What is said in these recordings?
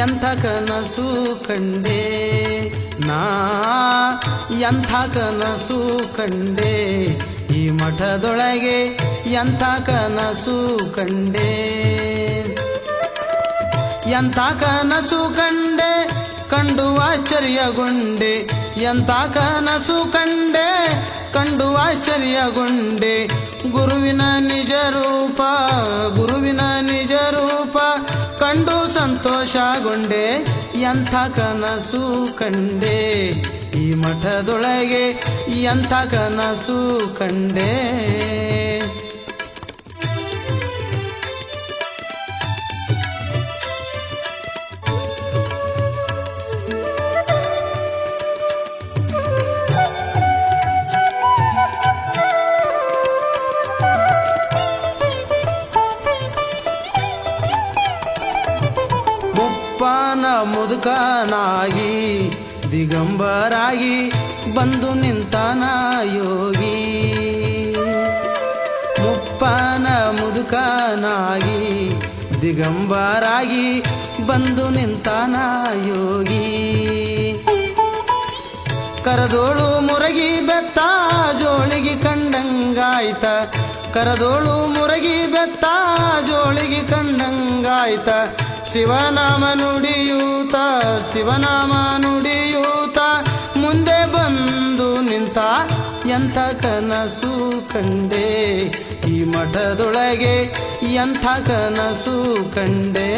ಎಂಥ ಕನಸು ಕಂಡೆ ನಾ ಎಂಥ ಕನಸು ಕಂಡೆ ಈ ಮಠದೊಳಗೆ ಎಂಥ ಕನಸು ಕಂಡೆ ಎಂಥ ಕನಸು ಕಂಡೆ ಕಂಡು ಆಶ್ಚರ್ಯಗೊಂಡೆ ಎಂಥ ಕನಸು ಕಂಡೆ ಕಂಡು ಆಶ್ಚರ್ಯಗೊಂಡೆ ಗುರುವಿನ ನಿಜ ರೂಪ ಕಂಡು ಸಂತೋಷಗೊಂಡೆ ಎಂಥ ಕನಸು ಕಂಡೆ ಈ ಮಠದೊಳಗೆ ಎಂಥ ಕನಸು ಕಂಡೆ ಮುಪ್ಪಾನ ಮುದುಕನಾಗಿ ದಿಗಂಬರಾಗಿ ಬಂದು ನಿಂತಾನ ಯೋಗಿ ಮುಪ್ಪಾನ ಮುದುಕನಾಗಿ ದಿಗಂಬರಾಗಿ ಬಂದು ನಿಂತಾನ ಯೋಗಿ ಕರದೋಳು ಮುರಗಿ ಬೆತ್ತ ಜೋಳಿಗೆ ಕಂಡಂಗಾಯ್ತ ಕರದೋಳು ಮುರಗಿ ಬೆತ್ತ ಜೋಳಿಗೆ ಕಂಡಂಗಾಯ್ತ ಶಿವನಾಮ ನುಡಿಯೂತ ಮುಂದೆ ಬಂದು ನಿಂತ ಎಂಥ ಕನಸು ಕಂಡೆ ಈ ಮಠದೊಳಗೆ ಎಂಥ ಕನಸು ಕಂಡೆ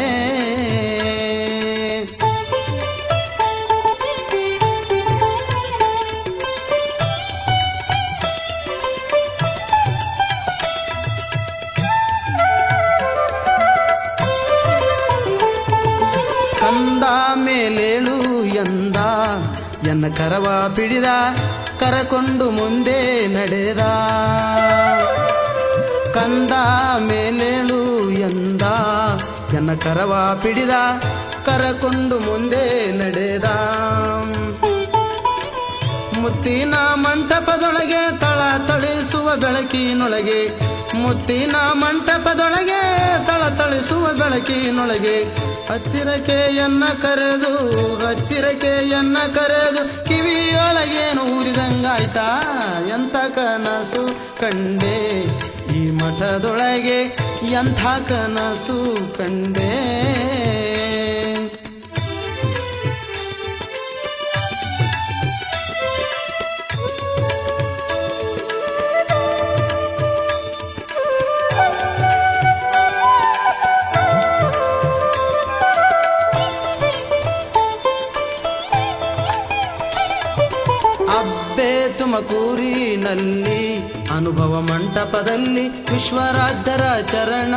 ಕಂದ ಮೇಲೇಳು ಎಂದ ಎನ್ನ ಕರವ ಪಿಡಿದ ಕರಕೊಂಡು ಮುಂದೆ ನಡೆದ ಕಂದ ಮೇಲೇಳು ಎಂದ ಎನ್ನ ಕರವ ಪಿಡಿದ ಕರಕೊಂಡು ಮುಂದೆ ನಡೆದ ಮುತ್ತಿನ ಮಂಟಪದೊಳಗೆ ತಳತಳಿಸುವ ಬೆಳಕಿನೊಳಗೆ ಮುತ್ತಿನ ಮಂಟಪದೊಳಗೆ ತಳತಳಿಸುವ ಬೆಳಕಿನೊಳಗೆ ಹತ್ತಿರಕ್ಕೆ ಎನ್ನ ಕರೆದು ಕಿವಿಯೊಳಗೇನು ಊರಿದಂಗಾಯ್ತಾ ಎಂಥ ಕನಸು ಕಂಡೆ ಈ ಮಠದೊಳಗೆ ಎಂಥ ಕನಸು ಕಂಡೆ ಅಬ್ಬೆ ತುಮಕೂರಿನಲ್ಲಿ ಅನುಭವ ಮಂಟಪದಲ್ಲಿ ವಿಶ್ವರಾಧ್ಯರ ಚರಣ